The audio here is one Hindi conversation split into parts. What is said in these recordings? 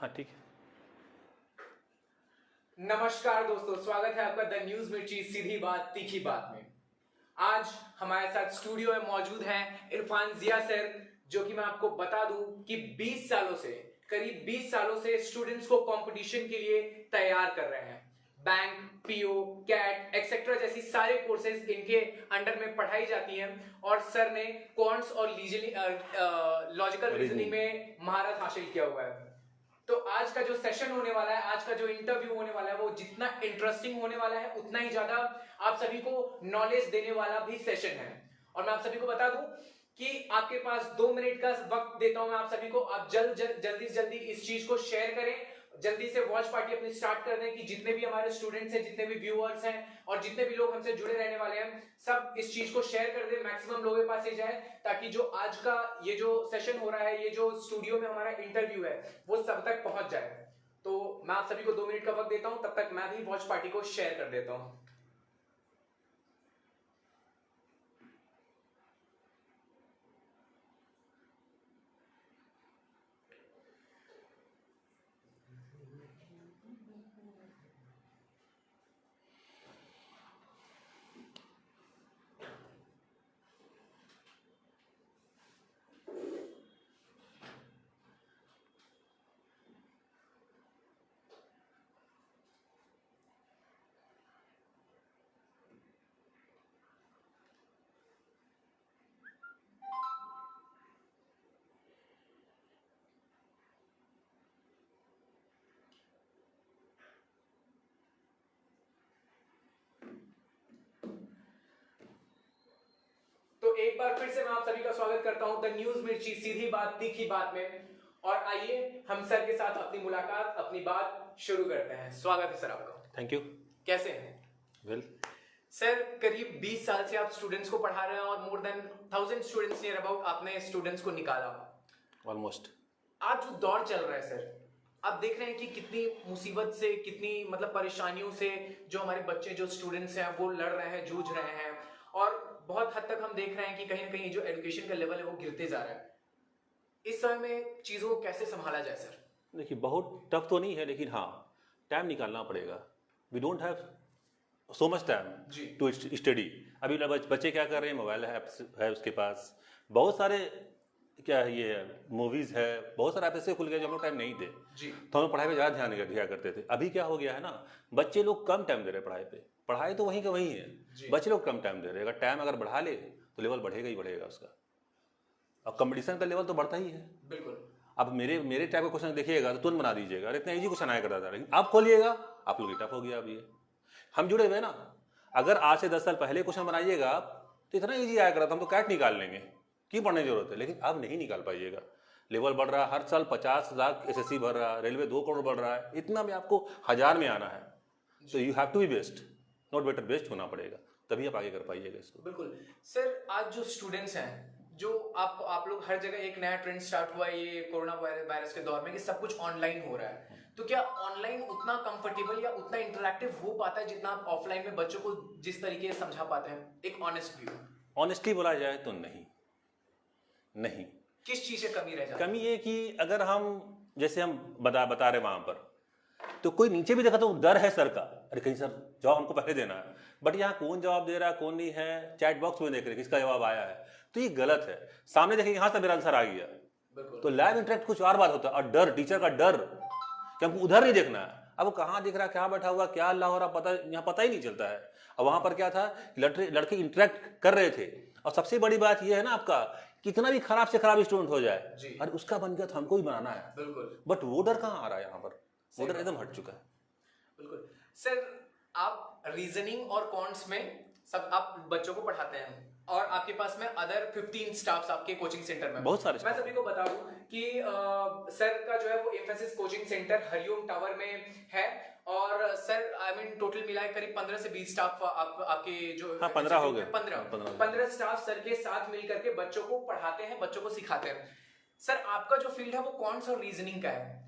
हाँ ठीक है। नमस्कार दोस्तों, स्वागत है आपका द न्यूज मिर्ची सीधी बात तीखी बात में। आज हमारे साथ स्टूडियो में मौजूद हैं इरफान जिया सर, जो कि मैं आपको बता दूं कि 20 सालों से करीब 20 सालों से स्टूडेंट्स को कंपटीशन के लिए तैयार कर रहे हैं। बैंक, पीओ, कैट एक्सेट्रा जैसी सारे कोर्सेज इनके अंडर में पढ़ाई जाती हैं और सर ने क्वांट्स और लॉजिकल रीजनिंग में महारत हासिल किया हुआ है। तो आज का जो सेशन होने वाला है, आज का जो इंटरव्यू होने वाला है, वो जितना इंटरेस्टिंग होने वाला है उतना ही ज्यादा आप सभी को नॉलेज देने वाला भी सेशन है। और मैं आप सभी को बता दूं कि आपके पास 2 मिनट का वक्त देता हूं मैं आप सभी को। आप जल्दी से जल्दी इस चीज को शेयर करें, जल्दी से वॉच पार्टी अपनी स्टार्ट कर दें कि जितने भी हमारे स्टूडेंट्स हैं, जितने भी व्यूअर्स हैं और जितने भी लोग हमसे जुड़े रहने वाले हैं, सब इस चीज को शेयर कर दें, मैक्सिमम लोगों के पास ये जाए, ताकि जो आज का ये जो सेशन हो रहा है, ये जो स्टूडियो में हमारा इंटरव्यू है, वो सब तक पहुंच जाए। तो मैं आप सभी को 2 मिनट का वक्त देता हूं, तब तक मैं भी वॉच पार्टी को शेयर कर देता हूं। तो एक बार फिर से मैं आप सभी का स्वागत करता हूं द न्यूज मिर्ची सीधी बात तीखी बात में। और आइए हम सर के साथ अपनी मुलाकात, अपनी बात शुरू करते हैं। स्वागत है सर आपका। Thank you. कैसे हैं? वेल सर, करीब 20 साल से आप स्टूडेंट्स को पढ़ा रहे हैं और more than 1000 students near about आपने स्टूडेंट्स को निकाला ऑलमोस्ट। आज जो दौर चल रहा है सर, आप देख रहे हैं कि कितनी मुसीबत से, कितनी मतलब परेशानियों से जो हमारे बच्चे, जो स्टूडेंट्स हैं, वो लड़ रहे हैं, जूझ रहे हैं। और बहुत हद तक हम देख रहे हैं कि कहीं ना कहीं जो एजुकेशन का लेवल है वो गिरते जा रहा है। इस समय में चीजों को कैसे संभाला जाए सर? देखिए, बहुत टफ तो नहीं है, लेकिन हाँ, टाइम निकालना पड़ेगा। We don't have so much time to study. अभी बच्चे क्या कर रहे हैं, मोबाइल है उसके पास, बहुत सारे क्या है, ये मूवीज है, बहुत सारे ऐप ऐसे खुल गए जो हम लोग टाइम नहीं थे जी। तो हम लोग पढ़ाई पे ज़्यादा ध्यान दिया करते थे। अभी क्या हो गया है ना, बच्चे लोग कम टाइम दे रहे हैं पढ़ाई पे। पढ़ाई तो वहीं का वहीं है, बच्चे लोग कम टाइम दे रहे हैं। अगर टाइम अगर बढ़ा ले तो लेवल बढ़ेगा ही बढ़ेगा उसका, और कंपटीशन का लेवल तो बढ़ता ही है। बिल्कुल। अब मेरे टाइप का क्वेश्चन देखिएगा तो तुरंत बना दीजिएगा, अरे इतना इजी क्वेश्चन आया करता था, लेकिन आप खोलिएगा आप लोग टफ हो गया। अब ये हम जुड़े हुए ना, अगर आज से 10 साल पहले क्वेश्चन बनाइएगा तो इतना इजी आया करता था, हम तो कैट निकाल लेंगे, क्यों पढ़ने की जरूरत है। लेकिन अब नहीं निकाल पाइएगा, लेवल बढ़ रहा है, हर साल 50 लाख एसएससी भर रहा है, रेलवे 2 करोड़ बढ़ रहा है, इतना में आपको 1000 में आना है। तो you have to be best, not better, best होना पड़ेगा, तभी आप आगे कर पाइएगा इसको। बिल्कुल सर, आज जो स्टूडेंट्स हैं, जो आप लोग हर जगह एक नया ट्रेंड स्टार्ट हुआ है ये कोरोना वायरस के दौर में कि सब कुछ ऑनलाइन हो रहा है, तो क्या ऑनलाइन उतना कंफर्टेबल या उतना इंटरैक्टिव हो पाता है जितना आप ऑफलाइन में बच्चों को जिस तरीके से समझा पाते हैं? एक ऑनेस्ट व्यू। ऑनेस्टली बोला जाए तो नहीं। किस चीज से कमी रह जाती है? कमी ये कि अगर हम जैसे हम बता रहे वहां पर, तो कोई नीचे भी देखा तो डर है सर का, अरे कहीं सर जवाब हमको पहले देना है, बट यहाँ कौन जवाब दे रहा है कौन नहीं है, चैट बॉक्स में देख रहे किसका जवाब आया है, तो ये गलत है। सामने देखेंगे यहाँ से मेरा आंसर आ गया, तो लाइव इंटरेक्ट कुछ और बात होता है। और डर, टीचर का डर कि हमको उधर नहीं देखना है, अब वो कहाँ दिख रहा है, क्या बैठा हुआ, क्या अल्लाह हो रहा, पता यहाँ पता ही नहीं चलता है। और वहां पर क्या था, लड़के इंटरेक्ट कर रहे थे। और सबसे बड़ी बात यह है ना आपका, कितना भी खराब से खराब स्टूडेंट हो जाए, अरे उसका बन गया तो हमको ही बनाना है। बिल्कुल। बट वो डर कहाँ आ रहा है, यहाँ पर वो डर एकदम हट चुका है। बिल्कुल सर, आप रीजनिंग और कॉन्ट्स में सब आप बच्चों को पढ़ाते हैं और आपके पास में अदर 15 स्टाफ्स आपके कोचिंग सेंटर में बहुत सारे। मैं सभी को बता दूं कि सर का जो है वो emphasis coaching centre Hariom tower में है। और सर आई मीन टोटल मिला है करीब 15 से 20 स्टाफ आपके जो 15 हो गए, 15 स्टाफ सर के साथ मिल करके बच्चों को पढ़ाते हैं, बच्चों को सिखाते हैं। सर, आपका जो फील्ड है वो कॉन्ट्स और रीजनिंग का है,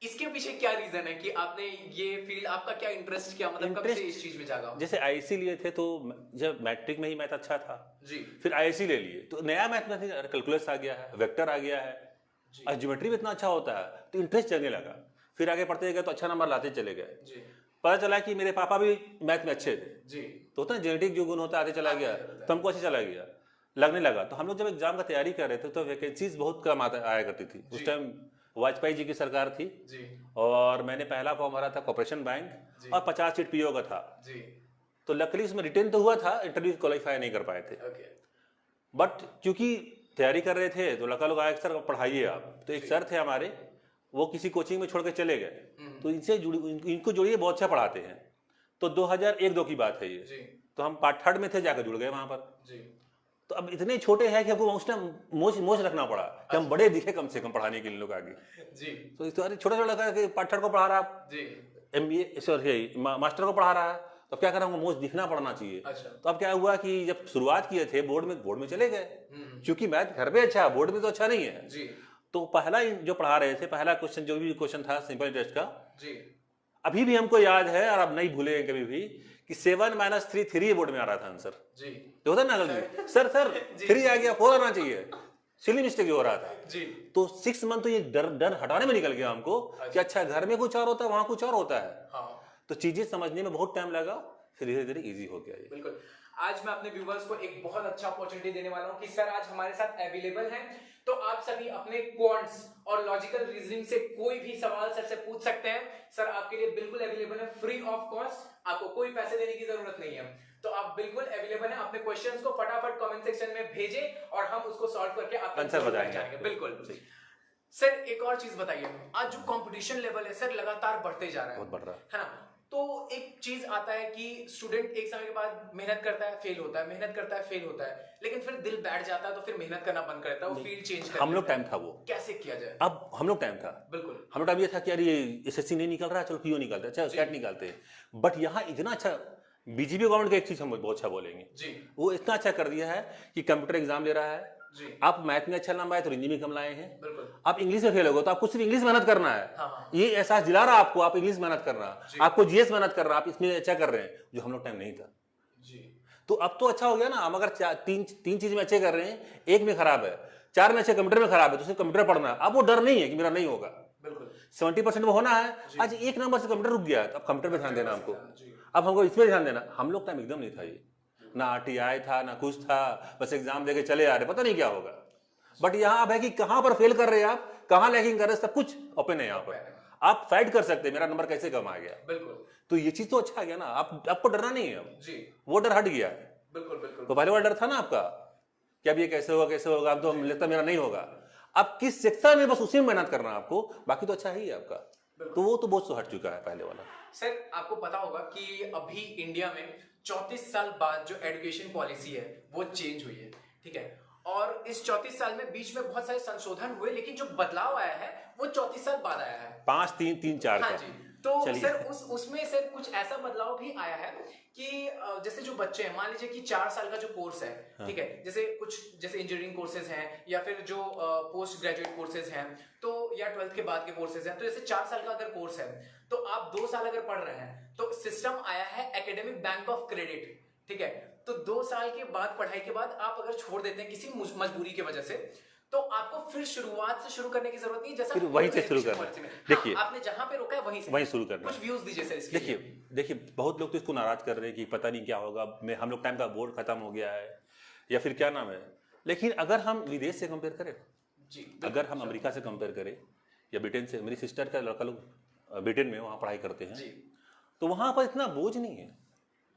इसके पीछे क्या रीजन है कि आपने ये फील्ड, आपका क्या इंटरेस्ट, क्या मतलब कब से इस चीज में जागा? जैसे आईएससी लिए थे तो जब मैट्रिक में ही मैथ अच्छा था जी, फिर आईएससी ले लिए तो नया मैथ में कैलकुलस आ गया है, वेक्टर आ गया है जी। और ज्योमेट्री भी इतना अच्छा होता है, तो इंटरेस्ट जगने लगा। फिर आगे पढ़ते गए तो अच्छा नंबर लाते चले गए। जी पता चला कि मेरे पापा भी मैथ में अच्छे थे, जी तो होता है जेनेटिक जो गुण होता है आगे चला गया, तो हमको अच्छा चला गया, लगने लगा। तो हम लोग जब एग्जाम का तैयारी कर रहे थे तो वैकेंसीज बहुत कम आया करती थी। उस टाइम वाजपेयी जी की सरकार थी, जी और मैंने पहला फॉर्म भरा था कॉर्पोरेशन बैंक, और 50 सीट पीओ का था। जी तो लकली उसमें रिटेन तो हुआ था, इंटरव्यू क्वालिफाई नहीं कर पाए थे। ओके बट क्योंकि तैयारी कर रहे थे तो लड़का लोग आए, सर पढ़ाइए आप। तो एक सर थे हमारे, वो किसी कोचिंग में छोड़ के चले गए, तो इनसे इनको जोड़िए, बहुत अच्छा पढ़ाते हैं। तो 2001-2 की बात है ये। जी तो हम पार्ट थर्ड में थे, जाकर जुड़ गए वहां पर। जी तो अब इतने छोटे हैं कि हमको उस टाइम मोच रखना पड़ा कि हम बड़े दिखे कम से कम पढ़ाने के लिए लोग आगे। जी तो अरे छोटा छोटा लड़का कि पार्ट थर्ड को पढ़ा रहा है, जी MBA सॉरी मास्टर को पढ़ा रहा है, तो अब क्या करा, हमको मोच दिखना पड़ना चाहिए। अच्छा तो अब क्या हुआ कि जब शुरुआत किए थे बोर्ड में चले गए, क्योंकि मैथ घर पे अच्छा, बोर्ड में तो अच्छा नहीं है। जी तो पहला जो पढ़ा रहे थे, पहला क्वेश्चन जो भी क्वेश्चन था सिंपल टेस्ट का, जी अभी भी हमको याद है और अब नहीं भूलेंगे कभी भी, कि 7 - 3 3 बोर्ड में आ रहा था आंसर। जी जो होता है ना गलती, सर 3 आ गया, 4 आना चाहिए, सिली मिस्टेक जो हो रहा था। जी तो 6 मंथ तो ये डर हटाने में निकल गया हमको कि अच्छा घर में कुछ और होता है, वहां कुछ और होता है। हाँ तो चीजें समझने में बहुत टाइम लगा, फिर धीरे धीरे इजी हो गया ये। बिल्कुल। आज मैं अपने व्यूवर्स को एक बहुत अच्छा अपॉर्चुनिटी देने वाला हूं कि सर आज हमारे साथ अवेलेबल हैं, तो आप सभी अपने क्वांट्स और लॉजिकल रीजनिंग से कोई भी सवाल सर से पूछ सकते हैं। सर आपके लिए बिल्कुल अवेलेबल है, फ्री ऑफ कॉस्ट, आपको कोई पैसे देने की जरूरत नहीं है। तो आप बिल्कुल अवेलेबल हैं, अपने क्वेश्चंस को फटाफट कमेंट सेक्शन में भेजें और हम उसको सॉल्व करके आपको आंसर बताएंगे। बिल्कुल। सर एक और चीज बताइए, आज जो कंपटीशन लेवल है सर लगातार बढ़ते जा रहा है, बहुत बढ़ रहा है ना। तो एक चीज आता है कि स्टूडेंट एक समय के बाद मेहनत करता है, फेल होता है, मेहनत करता है, फेल होता है, लेकिन फिर दिल बैठ जाता है, तो फिर मेहनत करना बंद कर देता है, वो फील्ड चेंज कर हम लोग टाइम था वो, कैसे किया जाए। अब हम लोग टाइम था, बिल्कुल हम लोग टाइम ये था कि अरे SSC नहीं निकल रहा है, चलो पीओ निकलते हैं, अच्छा स्टेट निकालते हैं। बट यहाँ इतना अच्छा बीजेपी गवर्नमेंट का एक चीज हम बहुत अच्छा बोलेंगे जी वो इतना अच्छा कर दिया है कि कंप्यूटर एग्जाम ले रहा है। जी आप मैथ में अच्छा नंबर आए तो हिंदी में कम लाए हैं, बिल्कुल आप इंग्लिश में फेल हो गए तो आपको सिर्फ इंग्लिश मेहनत करना है। हाँ। ये एहसास दिला रहा है आपको, आप इंग्लिश मेहनत करना, आपको जीएस मेहनत करना, आप इसमें अच्छा कर रहे हैं, जो हम लोग टाइम नहीं था। जी तो अब तो अच्छा हो गया ना, हम अगर तीन चीज में अच्छे कर रहे हैं, एक में खराब है, 4 में अच्छे, कंप्यूटर में खराब है, तो सिर्फ कंप्यूटर पढ़ना है। अब वो डर नहीं है कि मेरा नहीं होगा, बिल्कुल 70% में होना है। आज 1 नंबर से कंप्यूटर रुक गया है, तो अब कंप्यूटर पे ध्यान देना हमको, जी अब हमको इसमें ध्यान देना। हम लोग टाइम एकदम नहीं था ये, ना RTI था ना कुछ था, बस एग्जाम देके चले आ रहे, पता नहीं क्या होगा। बट यहाँ अब है कि कहां पर फेल कर रहे हैं आप, कहां लैगिंग कर रहे हैं, सब कुछ ओपन है यहाँ पर, आप फाइट कर सकते हैं मेरा नंबर कैसे कम आ गया। बिल्कुल तो ये चीज तो अच्छा गया ना, आपको डरना नहीं है, अब जी वो डर हट गया है। बिल्कुल बिल्कुल तो पहले वाला डर था ना आपका कि अब ये कैसे होगा, अब तो लगता मेरा नहीं होगा। अब किस सेक्टर में, बस उसी में मेहनत करना है आपको, बाकी तो अच्छा ही है आपका। तो वो तो बहुत हट चुका है पहले वाला। सर आपको पता होगा कि अभी इंडिया में 34 साल बाद जो एजुकेशन पॉलिसी है वो चेंज हुई है, ठीक है। और इस 34 साल में बीच में बहुत सारे संशोधन हुए, लेकिन जो बदलाव आया है वो 34 साल बाद आया है। 5 3 3 4 हाँ का। जी। तो चलिए। सर उसमें सर कुछ ऐसा बदलाव भी आया है कि जैसे जो बच्चे हैं, मान लीजिए कि 4 साल का जो कोर्स है, ठीक है, जैसे इंजीनियरिंग कोर्सेज हैं या फिर जो पोस्ट ग्रेजुएट कोर्सेज हैं, तो या 12th के बाद के कोर्सेज हैं, तो जैसे 4 साल का अगर कोर्स है तो आप 2 साल अगर पढ़ रहे हैं तो सिस्टम आया है एकेडमिक बैंक ऑफ क्रेडिट, ठीक है। तो 2 साल के बाद पढ़ाई के बाद आप अगर छोड़ देते हैं किसी मजबूरी की वजह से, तो आपको फिर शुरुआत से शुरू करने की जरूरत नहीं, जैसा फिर वहीं से शुरू करना। देखिए, आपने जहां पे रोका है वहीं शुरू करना। कुछ व्यूज दीजिए सर इसके लिए। देखिए बहुत लोग तो इसको नाराज कर रहे हैं कि पता नहीं क्या होगा, हम लोग टाइम का बोर्ड खत्म हो गया है या फिर क्या नाम है। लेकिन अगर हम विदेश से कंपेयर करें, जी अगर हम अमेरिका से कंपेयर करें या ब्रिटेन से, मेरी सिस्टर का लड़का लोग ब्रिटेन में वहाँ पढ़ाई करते हैं, जी तो वहाँ पर इतना बोझ नहीं है,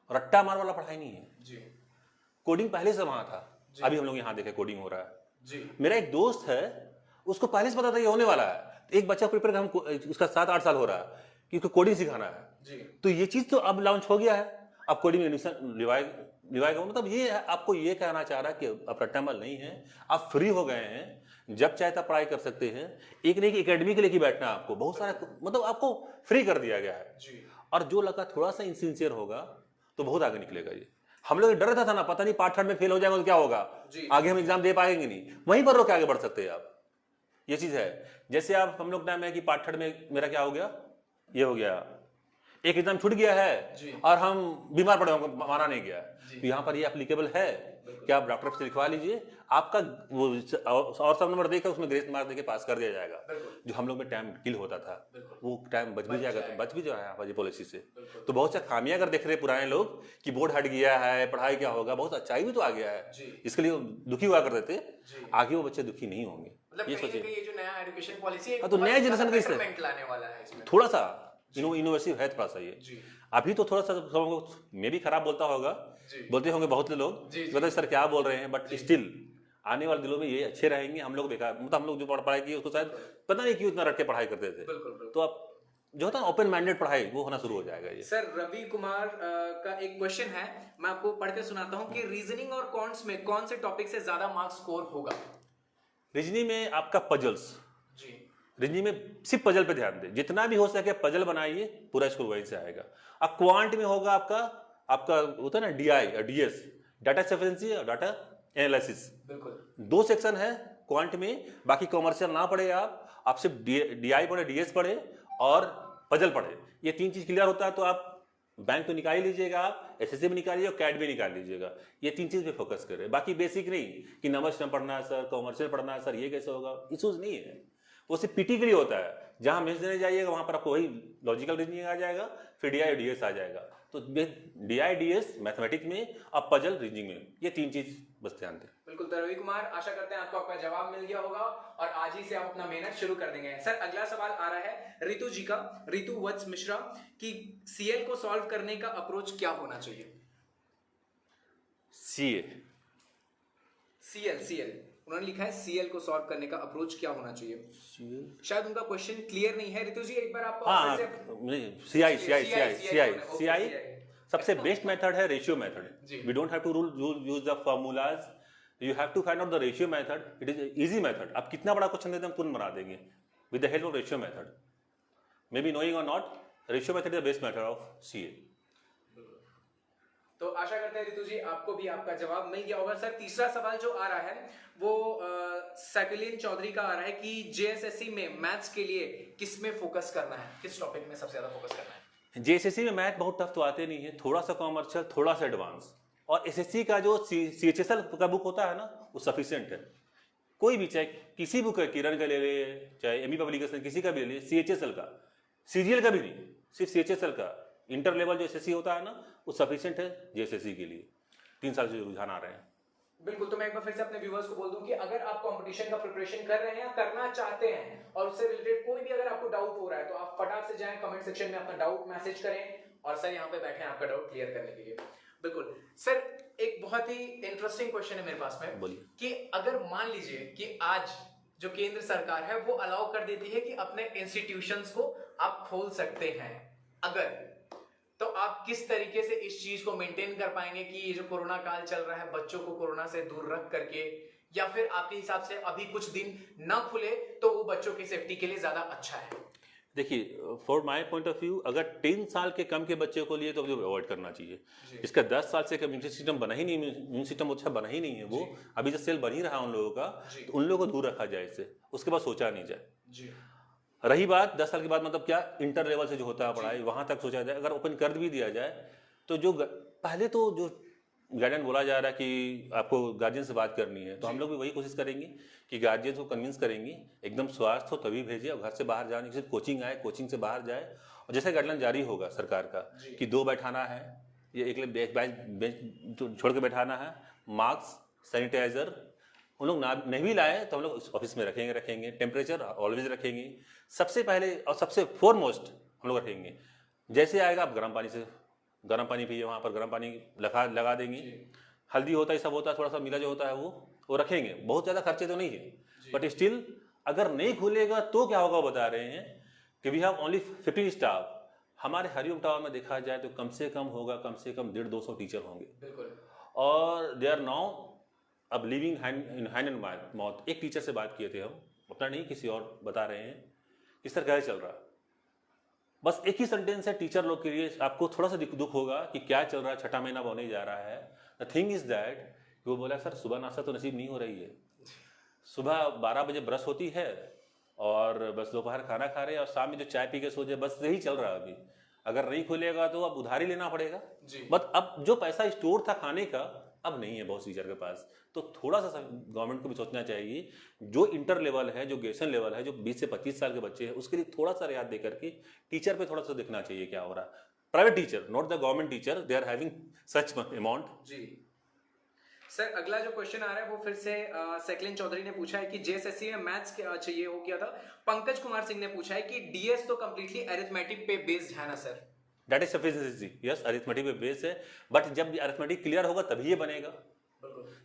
रट्टा मार वाला पढ़ाई नहीं है। जी कोडिंग पहले से वहाँ था, अभी हम लोग यहाँ देखे कोडिंग हो रहा है। जी मेरा एक दोस्त है, उसको पहले से पता था ये होने वाला है। एक बच्चा प्रिपेयर, हम उसका 7-8 साल हो रहा है कि उसको कोडिंग सिखाना है जी। तो ये चीज तो अब लॉन्च हो गया है, अब कोडिंग में एडमिशन लिवाएगा। मतलब ये आपको ये कहना चाह रहा है कि अब रट्टामल नहीं है, आप फ्री हो गए हैं, जब चाहे तब पढ़ाई कर सकते हैं। एक नहीं कि एकेडमी के लेके बैठना है आपको, बहुत सारा मतलब आपको फ्री कर दिया गया है जी। और जो लड़का थोड़ा सा इनसिंसियर होगा तो बहुत आगे निकलेगा। ये हम लोग डर था ना, पता नहीं पार्ट 3 में फेल हो जाएगा तो क्या होगा, आगे हम एग्जाम दे पाएंगे नहीं, वहीं पर रोक के आगे बढ़ सकते हैं आप। ये चीज है, जैसे आप हम लोग टाइम है कि पार्ट 3 में मेरा क्या हो गया, ये हो गया एक एग्जाम छूट गया जी। है और हम बीमार पड़े होंगे, माना नहीं गया, जी। तो यहाँ पर ये एप्लीकेबल है कि आप डॉक्टर से लिखवा लीजिए, आपका वो और सब नंबर देकर उसमें ग्रेस मार्क देके पास कर दिया जाएगा। बिल्कुल। जो हम लोग में टाइम किल होता था बिल्कुल। वो टाइम बच भी बच जाएगा, जाएगा। तो बच भी जाएगा यहाँ पर ये पॉलिसी से। बिल्कुल। तो बहुत सा खामियां अगर देख रहे हैं पुराने लोग कि बोर्ड हट गया है, पढ़ाई क्या होगा, बहुत अच्छाई भी तो आ गया है, जी। इसके लिए वो दुखी हुआ करते थे, जी। आगे वो बच्चे दुखी नहीं होंगे, मतलब ये कहीं ना सोचिए। कहीं ये जो नया एजुकेशन पॉलिसी है हाँ, तो नया जनरेशन का इससे betterment लाने वाला है इसमें। थोड़ा सा इनोवेटिव है, थोड़ा सा ये। जी। अभी तो थोड़ा सा मैं भी खराब बोलता होगा, जी। बोलते होंगे बहुत लोग, जी, जी। मतलब सर क्या बोल रहे हैं, बट स्टिल आने वाले दिनों में ये अच्छे रहेंगे। हम लोग बेकार, मतलब हम लोग जो पढ़ाई की उसको शायद पता नहीं क्यों इतना रट के पढ़ाई करते थे, बिल्कुल, बिल्कुल। तो अब जो होता है ओपन माइंडेड पढ़ाई वो होना शुरू हो जाएगा ये। सर रवि कुमार का एक क्वेश्चन है, मैं आपको पढ़ के सुनाता हूँ कि रीजनिंग और कॉन्ट्स में कौन से टॉपिक से ज्यादा मार्क्स स्कोर होगा? रीजनिंग में आपका पजल्स, जी। रीजनिंग में सिर्फ पजल पे ध्यान दें, जितना भी हो सके पजल बनाइए, पूरा स्कोर वहीं से आएगा। अब क्वांट में होगा आपका आपका होता है ना डीआई और डीएस, डाटा सफिशिएंसी और डाटा एनालिसिस, बिल्कुल। 2 सेक्शन है क्वांट में, बाकी कॉमर्शियल ना पढ़े आप सिर्फ डीआई पढ़े, डीएस पढ़े और पजल पढ़े, ये 3 चीज क्लियर होता है तो आप बैंक तो निकाल ही लीजिएगा, आप एसएससी भी निकाल लीजिएगा, कैट भी निकाल लीजिएगा। ये 3 चीज पे फोकस करें, बाकी बेसिक नहीं कि नंबर सिस्टम पढ़ना है सर, कॉमर्शियल पढ़ना है सर, ये कैसे होगा, इशूज नहीं है, वो सिर्फ पीटी के लिए होता है। जहां मेंस देने जाइएगा वहां पर आपको वही लॉजिकल रीजनिंग आ जाएगा, फिर डीआई डीएस आ जाएगा। तो डीआई डीएस मैथमेटिक्स में, अब पजल रीजनिंग में, ये 3 चीज बस ध्यान दें। बिल्कुल। तो रवि कुमार, आशा करते हैं आपको आपका जवाब मिल गया होगा और आज ही से आप अपना मेहनत शुरू कर देंगे। सर अगला सवाल आ रहा है रितु जी का, रितु वत्स मिश्रा, कि सीएल को सॉल्व करने का अप्रोच क्या होना चाहिए? सीए सीएल उन्होंने लिखा है सीएल को सॉल्व करने का अप्रोच क्या होना चाहिए। शायद उनका क्वेश्चन क्लियर नहीं है। रितु जी एक बार आपको हाँ, CI सीआई सबसे बेस्ट मेथड है ratio method. We don't have to use the formulas, you have to find out the ratio method, it is easy method. आप कितना बड़ा क्वेश्चन देते हैं हम तुरंत बना देंगे with the help of ratio method. Maybe knowing or not, ratio method is the best method of CA. तो आशा करते हैं रितु जी आपको भी आपका जवाब मिल गया होगा। सर तीसरा सवाल जो आ रहा है वो साइकिलिन चौधरी का आ रहा है कि जेएसएससी में मैथ्स के लिए किस में फोकस करना है, किस टॉपिक में सबसे ज्यादा फोकस करना है? जेएसएससी में मैथ बहुत टफ तो आते नहीं है, थोड़ा सा कॉमर्शियल, थोड़ा सा एडवांस, और एसएससी का जो सीएचएसएल का बुक होता है ना वो सफिशिएंट है। कोई भी, चाहे किसी बुक है, किरण का ले ले, चाहे एमई पब्लिकेशन किसी का भी ले ले, सीएचएसएल का, सीजीएल का भी नहीं, सिर्फ सीएचएसएल का इंटर लेवल जो एसएससी होता है ना वो सफिशिएंट है जेएसएससी के लिए। 3 साल से रुझान आ रहे हैं। बिल्कुल। तो मैं एक बार फिर से अपने व्यूअर्स को बोल दूं कि अगर आप कंपटीशन का प्रिपरेशन कर रहे हैं या करना चाहते हैं और उससे रिलेटेड कोई भी अगर आपको डाउट हो रहा है तो आप फटाक से जाएं कमेंट सेक्शन में अपना डाउट मैसेज करें और सर यहाँ पे बैठे हैं आपका डाउट क्लियर करने के लिए। बिल्कुल। सर एक बहुत ही इंटरेस्टिंग क्वेश्चन है मेरे पास में, बोलिए। कि अगर मान लीजिए कि आज जो केंद्र सरकार है वो अलाउ कर देती है कि अपने इंस्टीट्यूशंस को आप खोल सकते हैं, अगर, तो आप किस तरीके से इस चीज को मेंटेन कर पाएंगे कि ये जो कोरोना काल चल रहा है बच्चों को कोरोना से दूर रख करके, या फिर आपके हिसाब से अभी कुछ दिन ना खुले तो वो बच्चों की सेफ्टी के लिए ज्यादा अच्छा है? देखिए, for my point of view, अगर 3 साल के कम के बच्चे को लिए तो अवॉइड करना चाहिए। इसका 10 साल से इम्यूनिटी सिस्टम बना ही नहीं, इम्यून सिस्टम अच्छा बना ही नहीं है, वो अभी जो सेल बन ही रहा है उन लोगों का, तो उन लोगों को दूर रखा जाए इससे, उसके बाद सोचा नहीं जाए। रही बात 10 साल के बाद, मतलब क्या इंटर लेवल से जो होता है पढ़ाई वहां तक सोचा जाए, अगर ओपन कर भी दिया जाए तो जो पहले तो जो गाइडेंस बोला जा रहा है कि आपको गार्जियन से बात करनी है, तो हम लोग भी वही कोशिश करेंगे कि गार्जियन को कन्विंस करेंगे, एकदम स्वास्थ्य हो तभी भेजिए, और घर से बाहर जाने सिर्फ कोचिंग आए, कोचिंग से बाहर जाए, और जैसे गाइडलाइन जारी होगा सरकार का कि 2 बैठाना है, ये एक बेंच छोड़ के बैठाना है, मास्क सैनिटाइजर उन लोग ना नहीं भी लाए तो हम लोग ऑफिस में रखेंगे, टेम्परेचर ऑलवेज रखेंगे, सबसे पहले और सबसे फोरमोस्ट हम लोग रखेंगे। जैसे आएगा आप गर्म पानी पिए, वहाँ पर गर्म पानी लगा देंगे, हल्दी होता है, सब होता है, थोड़ा सा मिला जो होता है वो रखेंगे। बहुत ज़्यादा खर्चे तो नहीं है, बट स्टिल अगर नहीं खुलेगा तो क्या होगा बता रहे हैं कि वी हैव ओनली 50 स्टाफ। हमारे हरिओम टावर में देखा जाए तो कम से कम होगा, कम से कम 150-200 टीचर होंगे, और दे आर नाउ अब लिविंग हैंड एंड माउथ। एक टीचर से बात किए थे हम, अपना नहीं किसी और, बता रहे हैं इस तरह क्या चल रहा है। बस एक ही सेंटेंस है टीचर लोग के लिए, आपको थोड़ा सा दुख होगा कि क्या चल रहा है, 6ठा महीना होने जा रहा है। द थिंग इज दैट वो बोला सर सुबह नाश्ता तो नसीब नहीं हो रही है, सुबह 12 बजे ब्रश होती है और बस दोपहर खाना खा रहे हैं और शाम में जो चाय पी के सो जाए, बस यही चल रहा है अभी। अगर नहीं खुलेगा तो अब उधारी लेना पड़ेगा। जी। बट अब जो पैसा स्टोर था खाने का अब नहीं है बहुत टीचर के पास। तो थोड़ा सा गवर्नमेंट को भी सोचना चाहिए, जो इंटर लेवल है, जो ग्रेजुएशन लेवल है, जो 20 से 25 साल के बच्चे हैं, उसके लिए थोड़ा सा रियायत देकर के टीचर पे थोड़ा सा देखना चाहिए क्या हो रहा है। Private teacher, not the government teacher, they are having such amount. जी सर, अगला जो क्वेश्चन आ रहा है वो फिर से सेकलिन चौधरी ने पूछा है कि जेएसएससी में मैथ्स के अच्छा ये हो गया था। पंकज कुमार सिंह ने पूछा है कि डीएस तो कंप्लीटली अरिथमेटिक पे बेस्ड है ना sir? That is sufficiency, yes, arithmetic पे बेस है, बट जब अरिथमेटिक क्लियर होगा तभी ये बनेगा।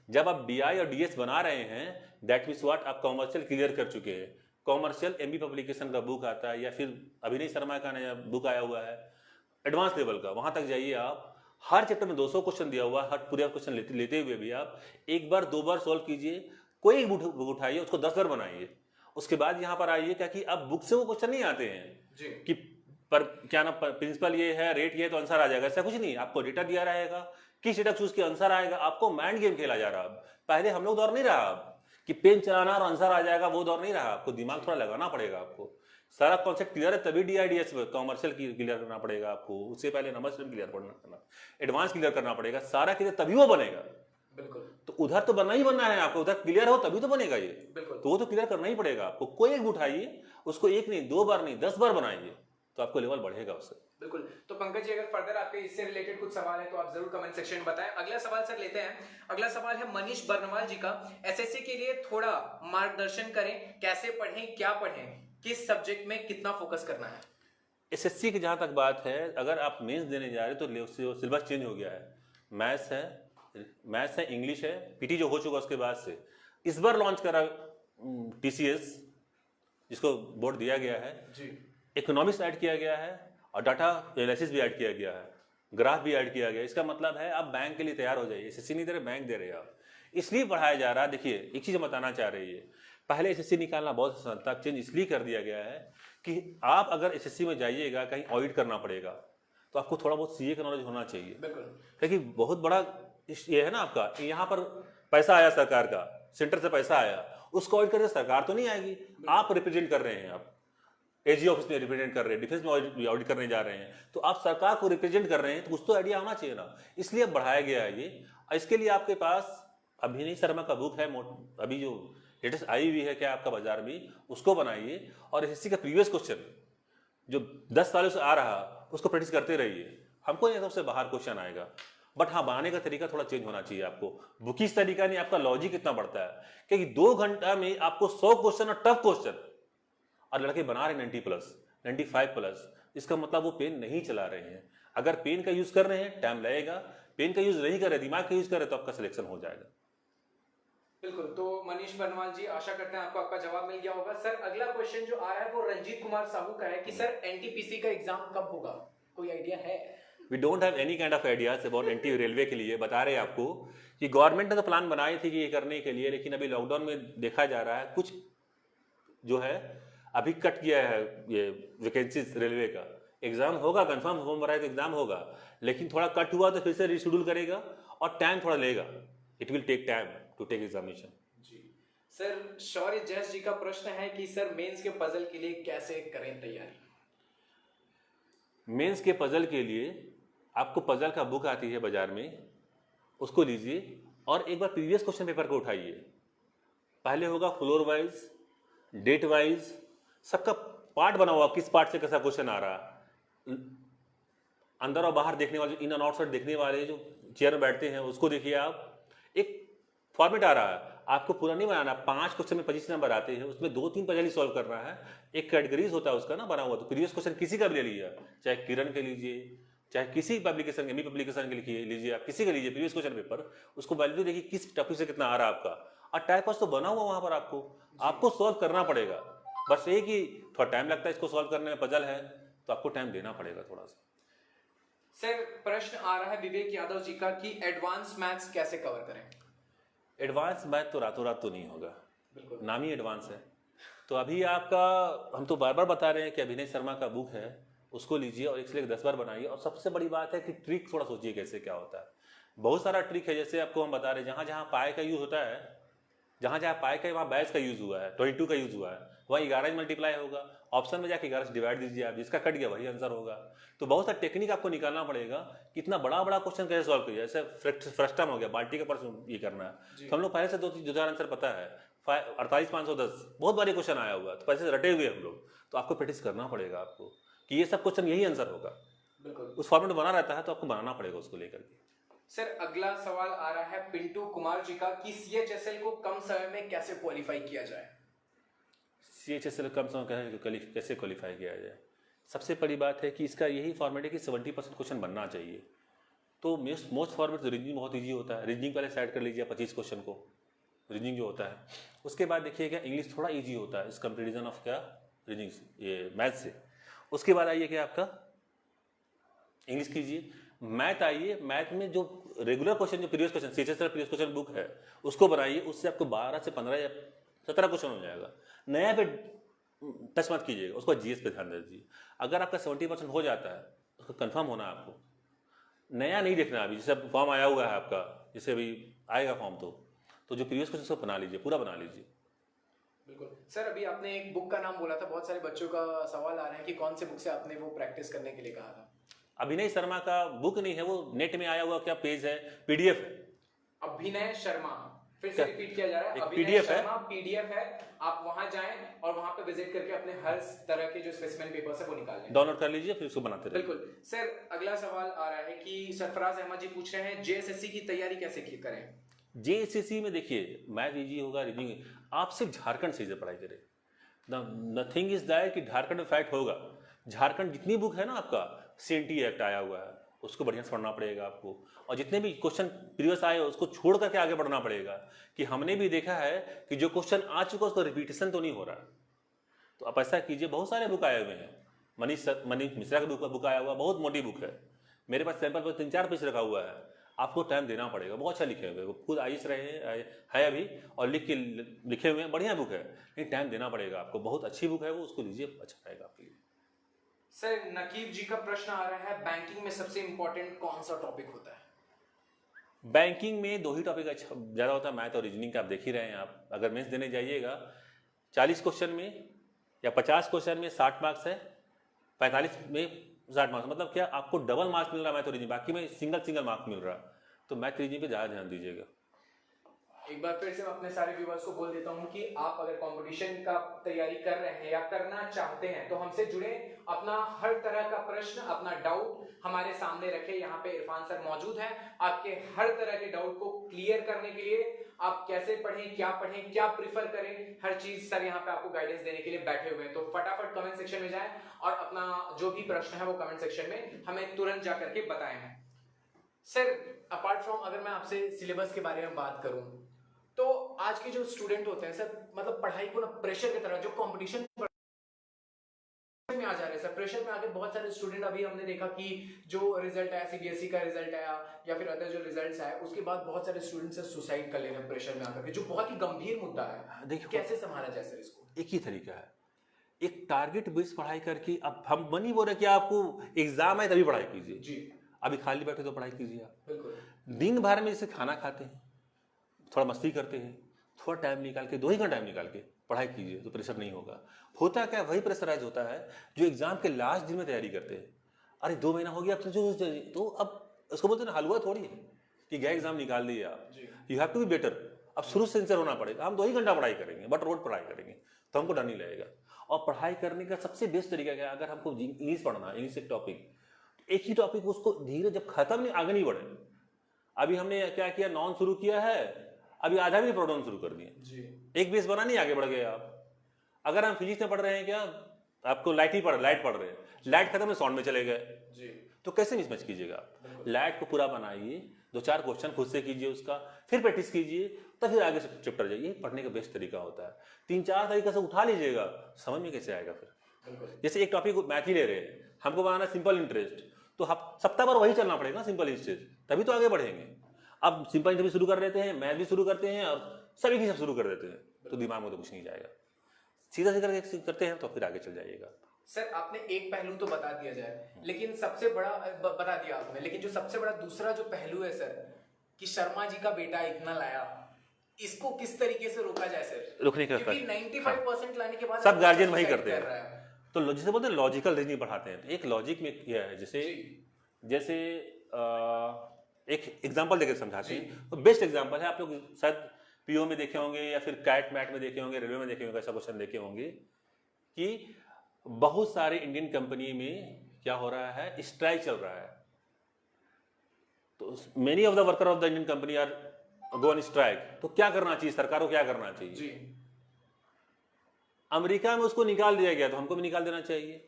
जब आप बीआई और डीएस बना रहे हैं, दैट मीन्स व्हाट, आप कॉमर्शियल क्लियर कर चुके हैं। कॉमर्शियल एमबी पब्लिकेशन का बुक आता है, या फिर अभिनय शर्मा का नया बुक आया हुआ है एडवांस लेवल का, वहां तक जाइए आप। हर चैप्टर में 200 क्वेश्चन दिया हुआ है, हर पूरा क्वेश्चन लेते हुए भी आप एक बार 2 बार सॉल्व कीजिए, कोई बुक उठाइए, उसको 10 बार बनाइए, उसके बाद यहाँ पर आइए, क्या कि अब बुक से वो क्वेश्चन नहीं आते हैं कि पर क्या ना प्रिंसिपल ये है, रेट ये है तो आंसर आ जाएगा, ऐसा कुछ नहीं। आपको डेटा दिया रहेगा, किस डेटा चूज के आंसर आएगा, आपको माइंड गेम खेला जा रहा है। पहले हम लोग दौर नहीं रहा अब कि पेन चलाना और आंसर आ जाएगा, वो दौर नहीं रहा। आपको दिमाग थोड़ा लगाना पड़ेगा, आपको सारा कॉन्सेप्ट क्लियर है तभी डीआईडीएस कॉमर्शियल क्लियर करना पड़ेगा आपको। उससे पहले नंबर सिस्टम क्लियर करना, एडवांस क्लियर करना पड़ेगा, सारा क्लियर तभी वो बनेगा। बिल्कुल। तो उधर तो बनना ही बनना है आपको, उधर क्लियर हो तभी तो बनेगा ये। बिल्कुल। तो वो तो क्लियर करना ही पड़ेगा आपको। कोई एक उठाइए, उसको एक नहीं, 2 बार नहीं, 10 बार बनाइए, तो आपको लेवल बढ़ेगा उससे। बिल्कुल। तो पंकज जी, अगर फर्दर आपके इससे रिलेटेड कुछ सवाल है तो आप जरूर कमेंट सेक्शन में बताएं। अगला सवाल सर लेते हैं। अगला सवाल है मनीष बर्नवाल जी का। एसएससी के लिए थोड़ा मार्गदर्शन करें, कैसे पढ़ें, क्या पढ़ें, किस सब्जेक्ट में कितना फोकस करना है? एसएससी की जहां तक बात है, अगर आप मेंस देने जा रहे हैं तो सिलेबस चेंज हो गया है। मैथ्स है, इंग्लिश है, पीटी जो हो चुका उसके बाद से इस बार लॉन्च करा टीसीएस, जिसको बोर्ड दिया गया है जी। इकोनॉमिक्स ऐड किया गया है और डाटा एनालिसिस भी ऐड किया गया है, ग्राफ भी ऐड किया गया है। इसका मतलब है आप बैंक के लिए तैयार हो जाइए। एसएससी नहीं दे रहे, बैंक दे रहे हैं आप, इसलिए पढ़ाया जा रहा है। देखिए एक चीज बताना चाह रही है, पहले एसएससी निकालना बहुत आसान था, चेंज इसलिए कर दिया गया है कि आप अगर एसएससी में जाइएगा, कहीं ऑडिट करना पड़ेगा, तो आपको थोड़ा बहुत सीए का नॉलेज होना चाहिए। क्योंकि बहुत बड़ा ये है ना आपका, यहाँ पर पैसा आया सरकार का, सेंटर से पैसा आया, उसको ऑडिट करके सरकार तो नहीं आएगी, आप रिप्रेजेंट कर रहे हैं, आप एजी ऑफिस में रिप्रेजेंट कर रहे हैं, डिफेंस में ऑडिट करने जा रहे हैं, तो आप सरकार को रिप्रेजेंट कर रहे हैं, तो कुछ तो आइडिया होना चाहिए ना। इसलिए बढ़ाया गया है ये। इसके लिए आपके पास अभिनय शर्मा का बुक है, अभी जो लेटेस्ट आई हुई है क्या आपका बाजार में, उसको बनाइए और एसएससी का प्रीवियस क्वेश्चन जो 10 सालों से आ रहा उसको प्रैक्टिस करते रहिए। हमको नहीं सबसे बाहर क्वेश्चन आएगा, बट हाँ बनाने का तरीका थोड़ा चेंज होना चाहिए आपको। बुकिश तरीका नहीं, आपका लॉजिक कितना बढ़ता है, क्योंकि 2 घंटा में आपको 100 क्वेश्चन और टफ क्वेश्चन, और लड़के बना रहे 90+, 95+, इसका मतलब वो पेन नहीं चला रहे हैं। अगर पेन का यूज कर रहे हैं टाइम लगेगा, पेन का यूज नहीं कर रहे, दिमाग का यूज कर रहे, तो आपका सिलेक्शन हो जाएगा। बिल्कुल। तो मनीष बर्नवाल जी, आशा करते हैं आपको आपका जवाब मिल गया होगा। सर अगला क्वेश्चन जो आ रहा है वो रंजीत कुमार साहू का है कि सर एनटीपीसी का एग्जाम कब होगा, कोई आइडिया है? We don't have any kind of ideas about NT railway के लिए। बता रहे हैं आपको कि गवर्नमेंट ने तो प्लान बनाए थे कि ये करने के लिए, लेकिन अभी लॉकडाउन में देखा जा रहा है कुछ जो है अभी कट किया है ये वैकेंसीज रेलवे का। एग्जाम होगा, कंफर्म हो रहा है तो एग्जाम होगा, लेकिन थोड़ा कट हुआ तो फिर से रिशेड्यूल करेगा और टाइम थोड़ा लेगा। It will take time to take examination. जी सर, शौर्य जैस जी का प्रश्न है कि सर मेंस के पजल के लिए कैसे करें तैयारी? मेंस के पजल के लिए आपको पजल का बुक आती है बाजार में, उसको लीजिए और एक बार प्रीवियस क्वेश्चन पेपर को उठाइए। पहले होगा फ्लोर वाइज, डेट वाइज, सबका पार्ट बना हुआ, किस पार्ट से कैसा क्वेश्चन आ रहा, अंदर और बाहर देखने वाले, इन और आउटसाइड देखने वाले जो चेयर में बैठते हैं उसको देखिए आप। एक फॉर्मेट आ रहा है, आपको पूरा नहीं बनाना। 5 क्वेश्चन में 25 नंबर आते हैं, उसमें 2-3 पजल ही सॉल्व करना है। एक कैटेगरीज होता है उसका ना बना हुआ, तो प्रीवियस क्वेश्चन किसी का भी ले लीजिए, चाहे किरण के लीजिए, चाहे किसी पब्लिकेशन के, पब्लिकेशन के लीजिए, आप किसी का लीजिए प्रीवियस क्वेश्चन पेपर, उसको वैल्यू देखिए किस टॉपिक से कितना आ रहा है आपका, और टाइप तो बना हुआ वहां पर आपको सॉल्व करना पड़ेगा। बस एक ही थोड़ा टाइम लगता है इसको सॉल्व करने में, पजल है तो आपको टाइम देना पड़ेगा थोड़ा सा। सर प्रश्न आ रहा है विवेक यादव जी का कि एडवांस मैथ्स कैसे कवर करें? एडवांस मैथ तो रातों रात तो नहीं होगा, बिल्कुल, नाम ही एडवांस है। तो अभी आपका, हम तो बार बार बता रहे हैं कि अभिनय शर्मा का बुक है, उसको लीजिए और 1 से 10 बार बनाइए। और सबसे बड़ी बात है कि ट्रिक थोड़ा सोचिए कैसे क्या होता है। बहुत सारा ट्रिक है, जैसे आपको हम बता रहे हैं, जहां जहां पाए का यूज होता है, जहां जहां पाए का, वहां बैच का यूज हुआ है, 22 का यूज हुआ है। वहाँ 11 से मल्टीप्लाई होगा, ऑप्शन में जाके 11 से डिवाइड दीजिए आप, जिसका कट गया वही आंसर होगा। तो बहुत सारा टेक्निक आपको निकालना पड़ेगा कि इतना बड़ा बड़ा क्वेश्चन कैसे सॉल्व किया। जैसे फ्रस्टम हो गया, बाल्टी के प्रश्न ये करना है, तो हम लोग पहले से 2-4 आंसर पता है। 48,510 बहुत बारी क्वेश्चन आया हुआ, तो पहले से रटे हुए हम लोग, तो आपको प्रैक्टिस करना पड़ेगा आपको कि ये सब क्वेश्चन यही आंसर होगा। बिल्कुल। उस फॉर्मेट बना रहता है तो आपको बनाना पड़ेगा उसको लेकर के। सर अगला सवाल आ रहा है पिंटू कुमार जी का कि सीएचएसएल को कम समय में कैसे क्वालिफाई किया जाए। CHSL कम समय कैसे क्वालिफाई किया जाए। सबसे बड़ी बात है कि इसका यही फॉर्मेट है कि 70% क्वेश्चन बनना चाहिए। तो मोस्ट फॉर्मेट तो रीजनिंग बहुत ईजी होता है, रीजनिंग पहले साइड कर लीजिए 25 क्वेश्चन को, रीजनिंग जो होता है। उसके बाद देखिएगा इंग्लिश थोड़ा ईजी होता है इस कंपेरिजन ऑफ क्या रीजनिंग ये मैथ से। उसके बाद आइए क्या आपका इंग्लिश कीजिए, मैथ आइए, मैथ में जो रेगुलर क्वेश्चन जो previous question CHSL previous question book है उसको बनाइए, उससे आपको 12 से 15 या 17 क्वेश्चन हो जाएगा। नया पे टच मत कीजिएगा, उसको जीएस पे ध्यान दीजिए। अगर आपका 70% हो जाता है उसको कंफर्म होना है आपको, नया नहीं देखना। अभी जैसे फॉर्म आया हुआ है आपका, जैसे अभी आएगा फॉर्म तो जो प्रीवियस क्वेश्चन उसको बना लीजिए, पूरा बना लीजिए। बिल्कुल सर, अभी आपने एक बुक का नाम बोला था, बहुत सारे बच्चों का सवाल आ रहा है कि कौन से बुक से आपने वो प्रैक्टिस करने के लिए कहा था। अभिनय शर्मा का बुक नहीं है, वो नेट में आया हुआ क्या पेज है, PDF है। अभिनय शर्मा, फिर से रिपीट किया जा रहा है, एक अभिनय PDF है। शर्मा PDF है। आप वहां जाएं और वहां पे विजिट करके अपने हर तरह के जो स्पेसिमेन पेपर्स है वो निकाल लें, डाउनलोड कर लीजिए, फिर उसको बनाते रहिए। बिल्कुल। सर अगला सवाल आ रहा है कि सरफराज अहमद जी पूछ रहे हैं JSSC की तैयारी कैसे करें। JSSC में देखिए मैथ ईजी होगा, रीजनिंग, आप सिर्फ झारखंड से पढ़ाई करें। नथिंग इज दैट कि झारखंड में फाइट होगा। झारखंड जितनी बुक है ना आपका CNT एक्ट आया हुआ है उसको बढ़िया से पढ़ना पड़ेगा आपको, और जितने भी क्वेश्चन प्रीवियस आए उसको छोड़ करके आगे बढ़ना पड़ेगा कि हमने भी देखा है कि जो क्वेश्चन आ चुका उसका रिपीटेशन तो नहीं हो रहा। तो आप ऐसा कीजिए, बहुत सारे बुक आए हुए हैं, मनीष मिश्रा का बुक आया हुआ, बहुत मोटी बुक है, मेरे पास सैंपल पर 3-4 पेज रखा हुआ है। आपको टाइम देना पड़ेगा, बहुत अच्छा लिखे हुए, वो खुद आइस रहे है अभी और लिखे हुए हैं, बढ़िया बुक है, लेकिन टाइम देना पड़ेगा आपको। बहुत अच्छी बुक है वो, उसको लीजिए, अच्छा रहेगा आपके लिए। सर नकीब जी का प्रश्न आ रहा है बैंकिंग में सबसे इंपॉर्टेंट कौन सा टॉपिक होता है। बैंकिंग में 2 ही टॉपिक अच्छा ज़्यादा होता है, मैथ और रीजनिंग का। आप देख ही रहे हैं, आप अगर मेंस देने जाइएगा 40 क्वेश्चन में या 50 क्वेश्चन में 60 मार्क्स है, 45 में 60 मार्क्स, मतलब क्या आपको डबल मार्क्स मिल रहा है मैथ और रीजनिंग, बाकी में सिंगल मार्क्स मिल रहा है। तो मैथ रीजनिंग पे ज़्यादा ध्यान दीजिएगा। एक बार फिर से मैं अपने सारे व्यूअर्स को बोल देता हूं कि आप अगर कंपटीशन का तैयारी कर रहे हैं या करना चाहते हैं तो हमसे जुड़े, अपना हर तरह का प्रश्न, अपना डाउट हमारे सामने रखें। यहाँ पे इरफान सर मौजूद हैं आपके हर तरह के डाउट को क्लियर करने के लिए। आप कैसे पढ़ें, क्या प्रीफर करें, हर चीज सर यहाँ पे आपको गाइडेंस देने के लिए बैठे हुए हैं। तो फटाफट कमेंट सेक्शन में जाएं और अपना जो भी प्रश्न है वो कमेंट सेक्शन में हमें तुरंत जाकर के बताएं। सर अपार्ट फ्रॉम, अगर मैं आपसे सिलेबस के बारे में बात करूं तो आज के जो स्टूडेंट होते हैं सर, मतलब पढ़ाई को ना प्रेशर की तरह, जो कंपटीशन में आ जा रहे हैं सर, प्रेशर में आके बहुत सारे स्टूडेंट, अभी हमने देखा कि जो रिजल्ट आया CBSE का रिजल्ट आया या फिर अदर जो रिजल्ट्स आए उसके बाद बहुत सारे स्टूडेंट्स सुसाइड कर ले रहे हैं प्रेशर में आकर के, जो बहुत ही गंभीर मुद्दा है। देखिए कैसे संभाला जाए सर इसको। एक ही तरीका है, एक टारगेट बेस्ड पढ़ाई करके। अब हम नहीं बोल रहे कि आपको एग्जाम है तभी पढ़ाई कीजिए जी, अभी खाली बैठे तो पढ़ाई कीजिए आप। बिल्कुल। दिन भर में जैसे खाना खाते हैं, थोड़ा मस्ती करते हैं, थोड़ा टाइम निकाल के 2 ही घंटा टाइम निकाल के पढ़ाई कीजिए तो प्रेशर नहीं होगा। होता क्या, वही प्रेशराइज होता है जो एग्जाम के लास्ट दिन में तैयारी करते हैं। अरे 2 महीना हो गया अब तो अब उसको बोलते हैं ना, हलवा थोड़ी है कि गया एग्जाम निकाल दिया आप। You have to be better. अब शुरू से सिंसियर होना पड़ेगा। हम 2 ही घंटा पढ़ाई करेंगे, बट रोड पढ़ाई करेंगे तो हमको डर नहीं लगेगा। और पढ़ाई करने का सबसे बेस्ट तरीका क्या है, अगर हमको इंग्लिश पढ़ना है, इंग्लिश एक टॉपिक, एक ही टॉपिक उसको धीरे, जब खत्म नहीं आगे नहीं बढ़े। अभी हमने क्या किया, नॉन शुरू किया है, अभी आधा भी प्रोनाउन शुरू कर दिए, एक बेस बना नहीं, आगे बढ़ गए आप। अगर हम फिजिक्स में पढ़ रहे हैं, क्या आपको लाइट पढ़ रहे हैं, लाइट खत्म है साउंड में चले गए, तो कैसे मिसमैच कीजिएगा आप। लाइट को पूरा बनाइए, 2-4 क्वेश्चन खुद से कीजिए उसका, फिर प्रैक्टिस कीजिए, तो फिर आगे से चैप्टर जाइए। पढ़ने का बेस्ट तरीका होता है। 3-4 तरीके से उठा लीजिएगा, समझ में कैसे आएगा फिर। जैसे एक टॉपिक मैथ ही ले रहे हैं, हमको बनाना सिंपल इंटरेस्ट, तो सप्ताह भर वही चलना पड़ेगा, सिंपल इंटरेस्ट, तभी तो आगे बढ़ेंगे। अब सिंपल इंटरेस्ट भी शुरू कर देते हैं, मैथ भी शुरू करते हैं और सभी की सब शुरू कर देते हैं, तो दिमाग में तो कुछ नहीं जाएगा। सीधा करते हैं तो फिर आगे चल जाइएगा। सर आपने एक पहलू तो बता दिया जाए, लेकिन सबसे बड़ा बता दिया आपने, लेकिन जो सबसे बड़ा दूसरा जो पहलू है सर, कि शर्मा जी का बेटा इतना लाया, इसको किस तरीके से रोका जाए सर? रुकने का क्योंकि 95% लाने के बाद सब गार्जियन वही suicide करते कर रहा हैं। है। तो जैसे बोलते हैं लॉजिकल रीजनिंग पढ़ाते हैं, तो एक लॉजिक में क्या है, जैसे जैसे एक एग्जांपल देकर समझाते हैं। तो बेस्ट एग्जांपल है, आप लोग शायद पीओ में देखे होंगे या फिर कैट मैट में देखे होंगे, रेलवे में देखे होंगे, ऐसा क्वेश्चन देखे होंगे कि बहुत सारे इंडियन कंपनी में क्या हो रहा है, स्ट्राइक चल रहा है। तो many of the worker of the Indian company are go on strike. तो क्या करना चाहिए सरकार को, क्या करना चाहिए जी। अमेरिका में उसको निकाल दिया गया, तो हमको भी निकाल देना चाहिए।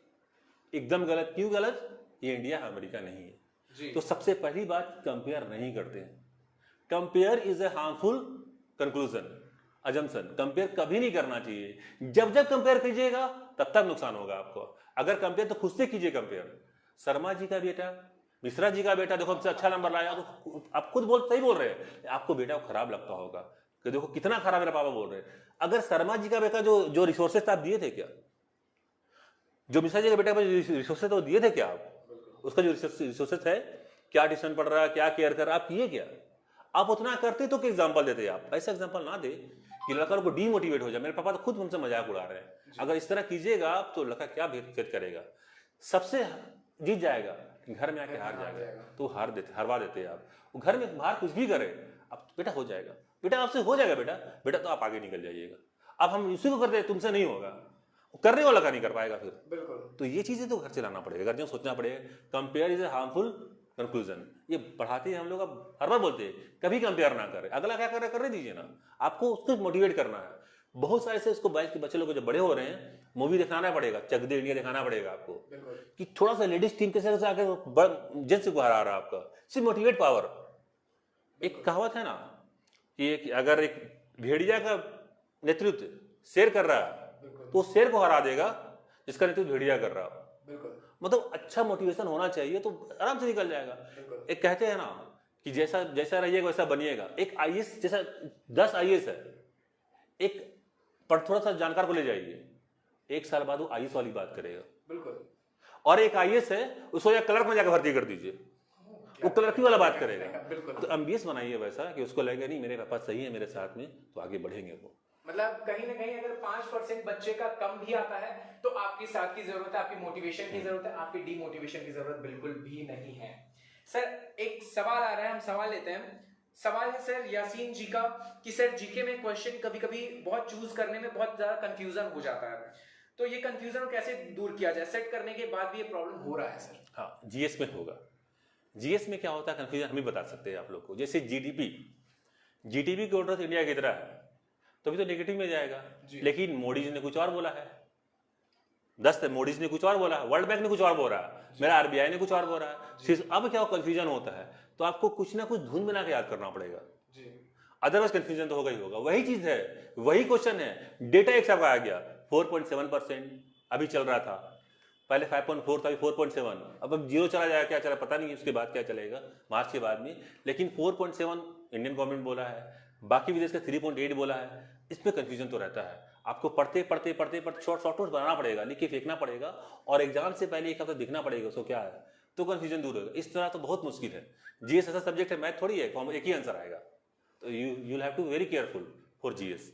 एकदम गलत। क्यों गलत? ये इंडिया है, अमेरिका नहीं है जी। तो सबसे पहली बात, कंपेयर नहीं करते हैं। Compare is a harmful conclusion, assumption. Compare कभी नहीं करना चाहिए। जब जब कंपेयर कीजिएगा तब तक नुकसान होगा आपको। अगर कंपेयर तो खुद से कीजिए कंपेयर। शर्मा जी का बेटा, मिश्रा जी का बेटा देखो हमसे अच्छा नंबर लाया, तो आप खुद सही बोल रहे हैं, आपको बेटा को खराब लगता होगा कि देखो कितना खराब मेरा पापा बोल रहे हैं। अगर शर्मा जी का बेटा जो रिसोर्सेस आप दिए थे क्या, जो मिश्रा जी का बेटा रिसोर्सेस तो दिए थे क्या आप? उसका जो रिसोर्सेस है, क्या ट्यूशन पढ़ रहा है, क्या केयर कर रहा है, आप किए क्या? आप उतना करते तो क्या एग्जाम्पल देते आप? ऐसा एग्जाम्पल ना दे कि लड़का को डीमोटिवेट हो जाए। मेरे पापा तो खुद हमसे मजाक उड़ा रहे हैं। अगर इस तरह कीजिएगा आप तो लड़का क्या फेस करेगा? सबसे जीत जाएगा, घर में आके हार जाएगा। तो हरवा देते आप। वो घर में बाहर कुछ भी करे, अब बेटा हो जाएगा, बेटा आपसे हो जाएगा, बेटा तो आप आगे निकल जाइएगा। अब हम उसी को करते हैं, तुमसे नहीं होगा, करने वाला का नहीं कर पाएगा फिर। बिल्कुल। तो ये चीजें तो घर से लाना पड़ेगा, घर से सोचना पड़ेगा। Compare is a harmful conclusion. ये पढ़ाते हैं हम लोग, अब हर बार बोलते हैं कभी कंपेयर ना करें। अगला क्या कर रहा है करने दीजिए ना, आपको उसको मोटिवेट करना है। बहुत सारे से उसको बच्चे लोग जब बड़े हो रहे हैं, मूवी दिखाना पड़ेगा, चक दे इंडिया दिखाना पड़ेगा आपको कि थोड़ा सा लेडीज टीम के साथ आकर जेंट्स को हरा रहा है आपका, सिर्फ मोटिवेट पावर। एक कहावत है ना कि अगर एक भेड़िया का नेतृत्व शेर कर रहा है तो शेर को हरा देगा जिसका नेतृत्व भेड़िया कर रहा हो। मतलब अच्छा मोटिवेशन होना चाहिए तो आराम से निकल जाएगा। एक कहते हैं ना कि जैसा जैसा रहिएगा वैसा बनिएगा। एक आईएएस जैसा 10 आईएएस है, एक पर थोड़ा सा जानकार को ले जाइए, 1 साल बाद वो आईएएस वाली बात करेगा। बिल्कुल। और एक आईएएस है, उसको या क्लर्क में जाकर भर्ती कर दीजिए, वो क्लर्की वाला बात करेगा। तो एमबीएस बनाइए वैसा कि उसको लगेगा नहीं मेरे पापा सही है मेरे साथ में, तो आगे बढ़ेंगे वो। मतलब कहीं ना कहीं अगर 5% बच्चे का कम भी आता है तो आपके साथ की जरूरत है, आपकी मोटिवेशन की जरूरत है, आपकी डीमोटिवेशन की जरूरत बिल्कुल भी नहीं है। सर एक सवाल आ रहा है, हम सवाल लेते हैं। सवाल है सर यासीन जी का कि सर जीके में क्वेश्चन कभी कभी बहुत चूज करने में बहुत ज्यादा कंफ्यूजन हो जाता है, तो ये कंफ्यूजन कैसे दूर किया जाए? सेट करने के बाद भी ये प्रॉब्लम हो रहा है सर। हाँ, जीएस में होगा। जीएस में क्या होता है कंफ्यूजन, हम ही बता सकते हैं आप लोग को। जैसे जीडीपी की ऑर्डर इंडिया की तरह है तो भी तो नेगेटिव में जाएगा, लेकिन मोदी जी ने कुछ और बोला है। 10 मोदी जी ने कुछ और बोला है, वर्ल्ड बैंक ने कुछ और बोला है, मेरा आरबीआई ने कुछ और बोला है। सिर्फ अब क्या कंफ्यूजन होता है तो आपको कुछ ना कुछ धुन बना के याद करना पड़ेगा, अदरवाइज कंफ्यूजन तो होगा ही होगा। वही चीज है, वही क्वेश्चन है। डेटा एक सबका आ गया 4.7% अभी चल रहा था, पहले 5.4 था, अभी 4.7, अब 0 चला जाएगा, क्या चला पता नहीं, उसके बाद क्या चलेगा मार्च के बाद में। लेकिन 4.7 इंडियन गवर्नमेंट बोला है, बाकी विदेश का 3.8 बोला है। इसमें कंफ्यूजन तो रहता है। आपको पढ़ते शॉर्ट नोट्स बनाना पड़ेगा, लिख के फेंकना पड़ेगा और एग्जाम से पहले एक हफ्ता दिखना पड़ेगा उसको क्या है, तो कंफ्यूजन दूर होगा। इस तरह तो बहुत मुश्किल है। जीएस ऐसा सब्जेक्ट है, मैथ थोड़ी है एक ही आंसर आएगा, तो you will have to very careful for GS.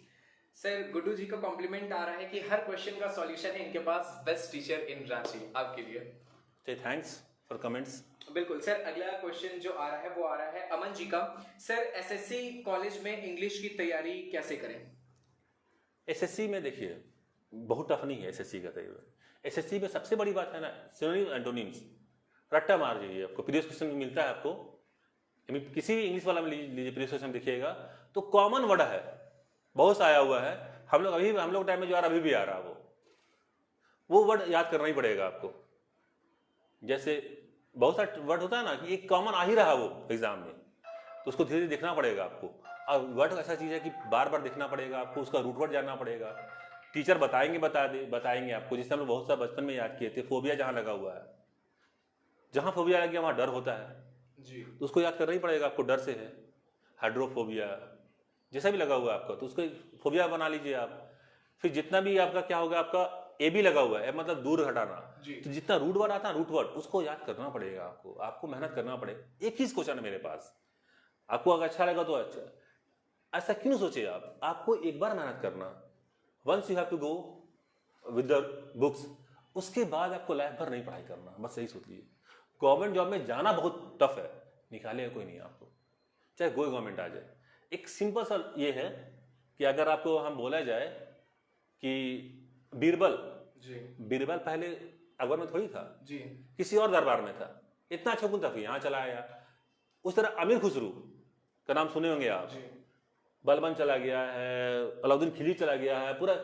Sir Guddu ji का कॉम्प्लीमेंट आ रहा है कि हर क्वेश्चन का सॉल्यूशन है इनके पास, बेस्ट टीचर इन रांची, आपके लिए। Thanks for comments. बिल्कुल सर, अगला क्वेश्चन जो आ रहा है वो आ रहा है अमन जी का। सर एसएससी कॉलेज में इंग्लिश की तैयारी कैसे करें? एसएससी में देखिए बहुत टफ नहीं है एसएससी का तैयारी। एसएससी में सबसे बड़ी बात है ना, सिनोनिम एंटोनिम्स रट्टा मार जाइए। आपको प्रीवियस क्वेश्चन में मिलता है, आपको किसी भी इंग्लिश वाला में लीजिए प्रीवियस क्वेश्चन देखिएगा तो कॉमन वर्ड है, बहुत सा आया हुआ है। हम लोग टाइम में जो आ रहा अभी भी आ रहा है, वो वर्ड याद करना ही पड़ेगा आपको। जैसे बहुत सा वर्ड होता है ना कि एक कॉमन आ ही रहा वो एग्जाम में, तो उसको धीरे धीरे देखना पड़ेगा आपको। और वर्ड ऐसा चीज है कि बार बार देखना पड़ेगा आपको, उसका रूट वर्ड जानना पड़ेगा। टीचर बताएंगे आपको, जिससे हम लोग बहुत सा बचपन में याद किए थे। फोबिया जहाँ लगा हुआ है, जहाँ फोबिया लग गया वहाँ डर होता है जी, तो उसको याद करना ही पड़ेगा आपको। डर से है हाइड्रोफोबिया, जैसा भी लगा हुआ है आपका, तो उसको फोबिया बना लीजिए आप। फिर जितना भी आपका क्या होगा, आपका ए भी लगा हुआ है, मतलब दूर हटाना, तो जितना रूट वर्ड आता है रूट वर्ड उसको याद करना पड़ेगा आपको मेहनत करना पड़ेगा। एक ही क्वेश्चन है मेरे पास, आपको अगर अच्छा लगा तो अच्छा, ऐसा क्यों सोचे आप? आपको एक बार मेहनत करना, once you have to go with the books, उसके बाद आपको लाइफ भर नहीं पढ़ाई करना, बस यही सोचिए। गवर्नमेंट जॉब में जाना बहुत टफ है, निकालेगा कोई नहीं आपको, चाहे कोई गवर्नमेंट आ जाए। एक सिंपल सा ये है कि अगर आपको हम बोला जाए कि बीरबल जी बीरबल पहले अकबर में थोड़ी था, जी किसी और दरबार में था, इतना अच्छा गुण था कि यहाँ चला आया। उस तरह अमीर खुसरू का नाम सुने होंगे आप, जी बलबन चला गया है, अलाउद्दीन खिलजी चला गया है, पूरा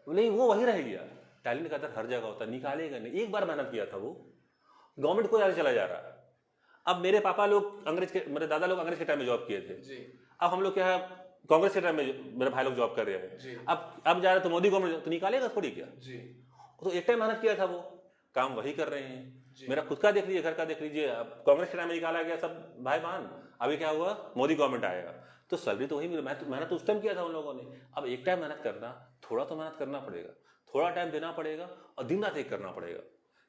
नहीं वो वही रह गया। टैलेंट का दर हर जगह होता है, निकालेगा नहीं। एक बार मेहनत किया था वो, गवर्नमेंट को याद चला जा रहा है। अब मेरे पापा लोग अंग्रेज के, मेरे दादा लोग अंग्रेज के टाइम में जॉब किए थे, जी अब हम लोग क्या है कांग्रेस के टाइम में मेरे भाई लोग जॉब कर रहे जी। हैं। अब जा रहे तो मोदी गवर्नमेंट तो निकालेगा थोड़ी क्या? जी तो एक टाइम मेहनत किया था वो, काम वही कर रहे जी। हैं। मेरा खुद का देख लीजिए, घर का देख लीजिए, अब कांग्रेस के टाइम में निकाला गया सब भाई बहन, अभी क्या हुआ, मोदी गवर्नमेंट आएगा तो सैलरी तो वही मिली। मेहनत तो उस टाइम किया था उन लोगों ने। अब एक टाइम मेहनत करना, थोड़ा तो मेहनत करना पड़ेगा, थोड़ा टाइम देना पड़ेगा और दिन रात एक करना पड़ेगा।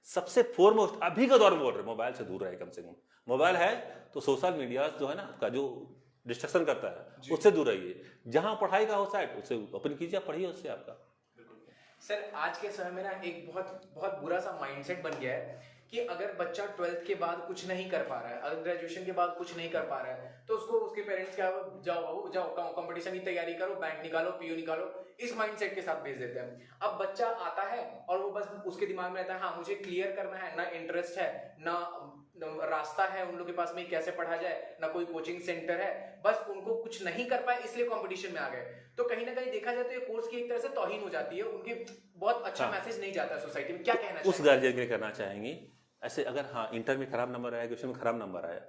सबसे फोरमोस्ट अभी का दौर में बोल रहे, मोबाइल से दूर रहे कम से कम। मोबाइल है तो सोशल मीडिया जो है ना आपका, जो डिस्ट्रक्शन करता है उससे दूर रहिए। जहां पढ़ाई का हो साइट उससे ओपन कीजिए, पढ़िए उससे आपका। सर आज के समय में ना एक बहुत बहुत बुरा सा माइंडसेट बन गया है कि अगर बच्चा 12th के बाद कुछ नहीं कर पा रहा है, अगर ग्रेजुएशन के बाद कुछ नहीं कर पा रहा है, तो उसको उसके पेरेंट्स क्या, जाओ बाबू जाओ कंपटीशन की तैयारी करो, बैंक निकालो, पीओ निकालो, इस माइंडसेट के साथ भेज देते हैं। अब बच्चा आता है और वो बस उसके दिमाग में रहता है हाँ मुझे क्लियर करना है, ना इंटरेस्ट है ना रास्ता है उन लोगों के पास में कैसे पढ़ा जाए, ना कोई कोचिंग सेंटर है, बस उनको कुछ नहीं कर पाए इसलिए कंपटीशन में आ गए। तो कहीं ना कहीं देखा जाए तो ये कोर्स की एक तरह से तौहीन हो जाती है, उनके बहुत अच्छा मैसेज नहीं जाता है सोसाइटी में। क्या कहना उस गार्जियन के लिए करना चाहेंगे ऐसे, अगर हाँ इंटर में खराब नंबर आया, ग्रेजुएशन में खराब नंबर आया,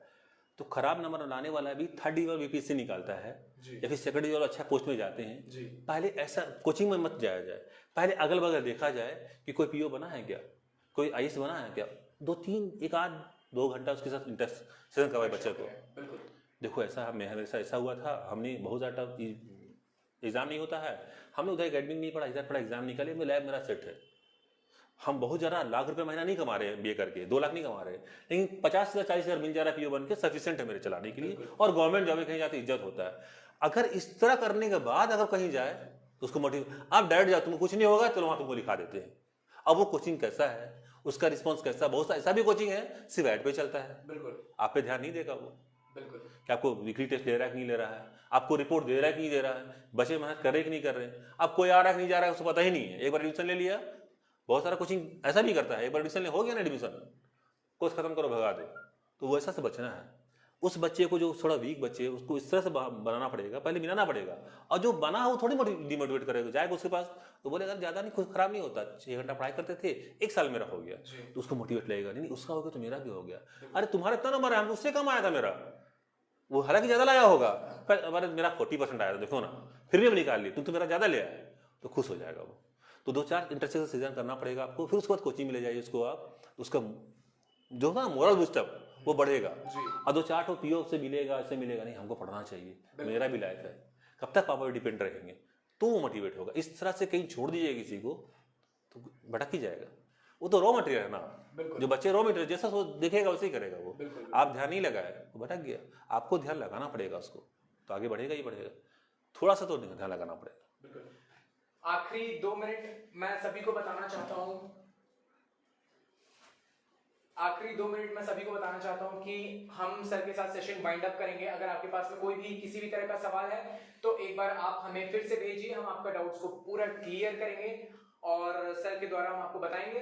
तो खराब नंबर लाने वाला भी थर्ड डिवीजन बीपीएससी निकालता है या फिर सेकंड डिवीजन अच्छा पोस्ट में जाते हैं जी। पहले ऐसा कोचिंग में मत जाया जाए, पहले अगल बगल देखा जाए कि कोई पीओ बना है क्या, कोई आईएएस बना है क्या, 1-2 घंटा उसके साथ इंटरेक्शन करवाए बच्चे को। बिल्कुल। देखो ऐसा मेरे साथ ऐसा हुआ था, हमने बहुत ज़्यादा एग्जाम नहीं होता है, हमने उधर एकेडमिक नहीं पढ़ा, इधर पढ़ा, एग्जाम निकाले, लैब मेरा सेट है। हम बहुत ज़्यादा लाख रुपए महीना नहीं कमा रहे हैं बीए करके, 2 लाख नहीं कमा रहे, लेकिन 50,000-40,000 मिल जा रहा है पीओ बन के, सफिशिएंट है मेरे चलाने के लिए। और गवर्नमेंट जॉब में कहीं जाते इज्जत होता है। अगर इस तरह करने के बाद अगर कहीं जाए तो उसको मोटिव, आप डायरेक्ट जाओ, तुमको कुछ नहीं होगा, चलो वहाँ तुमको लिखा देते हैं। अब वो कोचिंग कैसा है, उसका रिस्पॉन्स कैसा, बहुत ऐसा भी कोचिंग है सिर्फ ऐड पे चलता है, बिल्कुल आप पे ध्यान नहीं देगा वो बिल्कुल। कि आपको वीकली टेस्ट ले रहा है कि नहीं ले रहा है, आपको रिपोर्ट दे रहा है कि नहीं दे रहा है, बच्चे मेहनत कर रहे कि नहीं कर रहे हैं। अब कोई आ रहा है कि नहीं जा रहा है उसको पता ही नहीं है, एक बार एडमिशन ले लिया, बहुत सारा कोचिंग ऐसा भी करता है, एक बार एडमिशन हो गया ना एडमिशन, कोर्स खत्म करो भगा दे, तो वैसा से बचना है। उस बच्चे को जो थोड़ा वीक बच्चे है उसको इस तरह से बनाना पड़ेगा, पहले मिलाना पड़ेगा, और जो बना वो थोड़ी डिमोटिवेट करेगा, जाएगा उसके पास तो बोलेगा ज़्यादा नहीं, कुछ खराब नहीं होता, 6 घंटा पढ़ाई करते थे, 1 साल मेरा हो गया, तो उसको मोटिवेट लगेगा, नहीं उसका हो गया तो मेरा भी हो गया, अरे तुम्हारा इतना नंबर है, उससे कम आया था मेरा, वो हालांकि ज़्यादा लाया होगा, पर हमारे मेरा 40% आया था, देखो ना, फिर भी हम निकाल लिए, तुम तो मेरा ज़्यादा ले आए, तो खुश हो जाएगा वो। तो 2-4 इंटरसेक्शन सीजन करना पड़ेगा आपको, फिर उसके बाद कोचिंग में ले जाइए उसको आप, उसका जो ना मोरल बूस्टअप वो बढ़ेगा। और 2-4 तो पीओ से मिलेगा, ऐसे मिलेगा नहीं, हमको पढ़ना चाहिए, मेरा भी लाइफ है, कब तक पापा पे डिपेंड रहेंगे, तो वो मोटिवेट होगा। इस तरह से कहीं छोड़ दीजिए किसी को तो भटक ही जाएगा। वो तो रॉ मटेरियल है ना, जो बच्चे रॉ मटेरियल जैसा वो देखेगा वैसे ही करेगा वो। आप ध्यान नहीं लगाए वो भटक गया, आपको ध्यान लगाना पड़ेगा उसको, तो आगे बढ़ेगा ही बढ़ेगा, थोड़ा सा तो ध्यान लगाना पड़ेगा। आखिरी 2 मिनट मैं सभी को बताना चाहता हूं, आखिरी 2 मिनट मैं सभी को बताना चाहता हूं कि हम सर के साथ सेशन वाइंड अप करेंगे। अगर आपके पास में कोई भी किसी भी तरह का सवाल है तो एक बार आप हमें फिर से भेजिए, हम आपका डाउट्स को पूरा क्लियर करेंगे और सर के द्वारा हम आपको बताएंगे।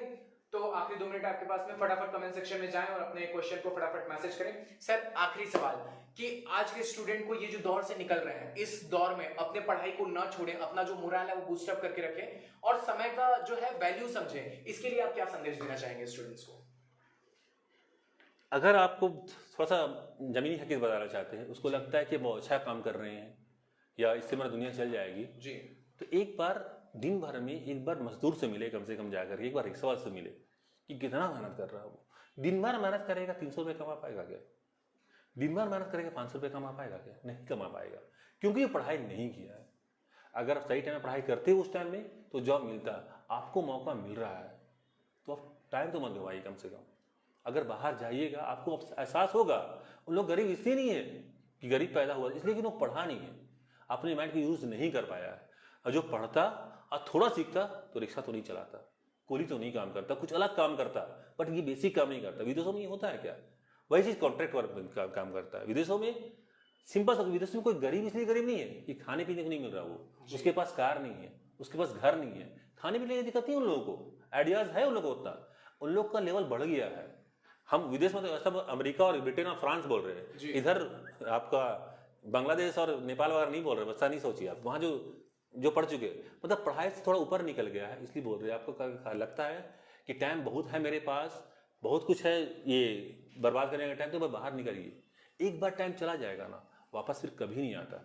तो आखिरी 2 मिनट आपके पास में, फटाफट कमेंट सेक्शन में जाएं और अपने क्वेश्चन को फटाफट मैसेज करें। सर आखिरी सवाल कि आज के स्टूडेंट को ये जो दौर से निकल रहे हैं, इस दौर में अपने पढ़ाई को ना छोड़ें, अपना जो मोरल है वो बूस्ट अप करके रखें और समय का जो है वैल्यू समझें, इसके लिए आप क्या संदेश देना चाहेंगे स्टूडेंट्स को? अगर आपको थोड़ा सा जमीनी हकीकत बताना चाहते हैं, उसको लगता है कि वो अच्छा काम कर रहे हैं या इससे मेरा दुनिया चल जाएगी जी, तो एक बार दिन भर में एक बार मजदूर से मिले, कम से कम जाकर एक बार रिक्शा से मिले कि कितना मेहनत कर रहा है वो। दिन भर मेहनत करेगा 300 रुपये कमा पाएगा क्या? दिन भर मेहनत करेगा 500 रुपये कमा पाएगा क्या? नहीं कमा पाएगा, क्योंकि ये पढ़ाई नहीं किया है। अगर आप सही टाइम में पढ़ाई करते हो उस टाइम में तो जॉब मिलता है, आपको मौका मिल रहा है तो आप टाइम तो मत गवाइए। कम से कम अगर बाहर जाइएगा आपको एहसास होगा, उन लोग गरीब इसलिए नहीं है कि गरीब पैदा हुआ, इसलिए कि लोग पढ़ा नहीं है। अपने माइंड को यूज नहीं कर पाया है। और जो पढ़ता और थोड़ा सीखता तो रिक्शा तो नहीं चलाता, कुली तो नहीं काम करता, कुछ अलग काम करता, बट ये बेसिक काम नहीं करता। विदेशों में ये होता है क्या? वही चीज कॉन्ट्रैक्ट वर्क में काम करता है। विदेशों में सिंपल सा, विदेशों में कोई गरीब इसलिए गरीब नहीं है कि खाने पीने को नहीं मिल रहा, वो उसके पास कार नहीं है, उसके पास घर नहीं है, खाने पीने की दिक्कत नहीं उन लोगों को, आइडियाज है उन लोगों को, उतना उन लोग का लेवल बढ़ गया है। हम विदेश में तो सब अमेरिका और ब्रिटेन और फ्रांस बोल रहे हैं, इधर आपका बांग्लादेश और नेपाल वगैरह नहीं बोल रहे, बच्चा नहीं सोचिए आप, वहाँ जो पढ़ चुके, मतलब पढ़ाई से थोड़ा ऊपर निकल गया है, इसलिए बोल रहे हैं। आपको लगता है कि टाइम बहुत है मेरे पास, बहुत कुछ है, ये बर्बाद करने का टाइम, तो बाहर निकलिए। एक बार टाइम चला जाएगा ना, वापस फिर कभी नहीं आता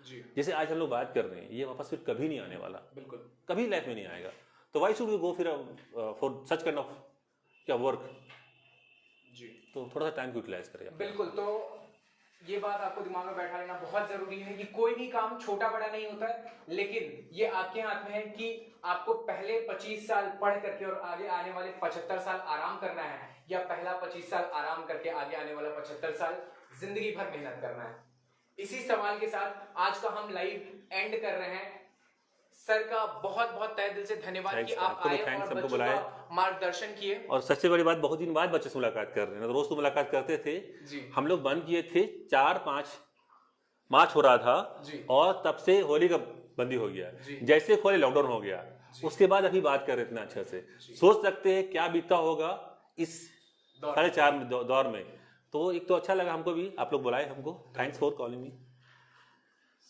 जी। जैसे आज हम लोग बात कर रहे हैं, ये वापस फिर कभी नहीं आने वाला, बिल्कुल कभी लाइफ में नहीं आएगा। तो वाई शुड वी गो फिर फॉर सच काइंड ऑफ क्या वर्क? जी, तो थोड़ा सा टाइम को यूटिलाइज करें। बिल्कुल। तो ये बात आपको दिमाग में बैठा लेना बहुत जरूरी है कि कोई भी काम छोटा बड़ा नहीं होता है, लेकिन ये आपके हाथ में है कि आपको पहले 25 साल पढ़ करके और आगे आने वाले 75 साल आराम करना है, या पहला 25 साल आराम करके आगे आने वाला 75 साल जिंदगी भर मेहनत करना है। इसी सवाल के साथ आज का हम लाइव एंड कर रहे हैं। सर का बहुत बहुत तहे दिल से धन्यवाद कि आप आए और बच्चों का मार्गदर्शन किए। और सबसे बड़ी बात, बहुत दिन बाद बच्चे से मुलाकात कर रहे हैं, रोज तो मुलाकात करते थे जी। हम लोग बंद किए थे, 4-5 मार्च हो रहा था जी। और तब से होली का बंदी हो गया, जैसे खोले लॉकडाउन हो गया, उसके बाद अभी बात कर रहे इतना अच्छे से, सोच सकते हैं क्या बीता होगा इस 4.5 दौर में। तो एक तो अच्छा लगा हमको भी, आप लोग बुलाए हमको, थैंक्स फॉर कॉलिंग मी।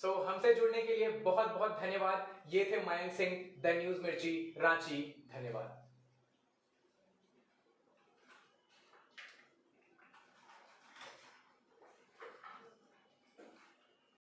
सो हमसे जुड़ने के लिए बहुत बहुत धन्यवाद। ये थे मयंक सिंह, द न्यूज मिर्ची, रांची। धन्यवाद।